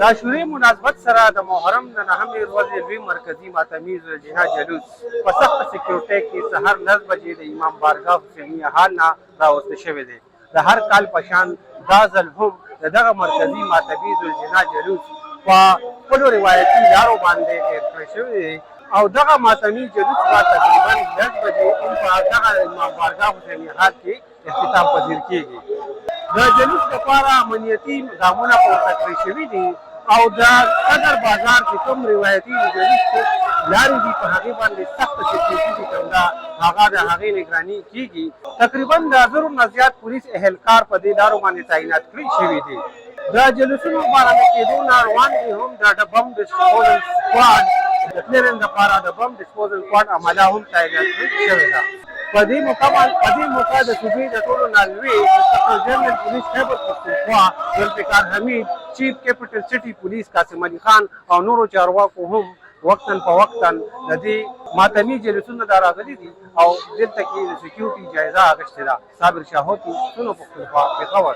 د عاشورې مناسبت سره د محرم د نهمې ورځې لوی مرکزي ماتمي ذوالجناح جلوس په سخته سیکیورټۍ کې سهار 10 بجې د امام بارگاہ حسینیہ حال نه راوسته شوی دی. د هر کال په شان دا ځل هم د دغه مرکزي ماتمي ذوالجناح جلوس په خپلو روایتي لارو باندې تېر کړی شوی دی او دغه ماتمي جلوس به تقریبا 10 بجې هم په دغه امام بارگاہ حسینیہ حال کې اختتام پذیر کېږي. د جلوس لپاره امنیتي ګامونه پورته کړی شوي دي او د صدر بازار کې کوم روایتي جلوس لارې دي په هغې باندې سخته سیکیورټي چې کوم ده هغه د هغې نګراني کېږي. تقریبا د 1000 نه زیات پولیس اهلکار په دې لارو باندې تعینات کړي شوي دي. د جلوسونو بارامد کېدو نه وړاندې هم د بم ډسپوزل سکواډ د کلیرنس لپاره د بم ډسپوزل سکواډ عمله هم تعینات کړې شوې ده. په دې موقع د صوبې د ټولو نه لوی انسپکټر جنرال پولیس خیبر پښتونخوا ذوالفقار حمید، چیف کیپټل سټي پولیس قاسم علي خان او نورو چارواکو هم وقتاً فوقتاً د دې ماتمي جلوسونو ته راغلي دي او دلته کې د سیکیورټي جایزه اخیستې ده. صابر شاه هوتی، سنو پښتونخوا، پېښور.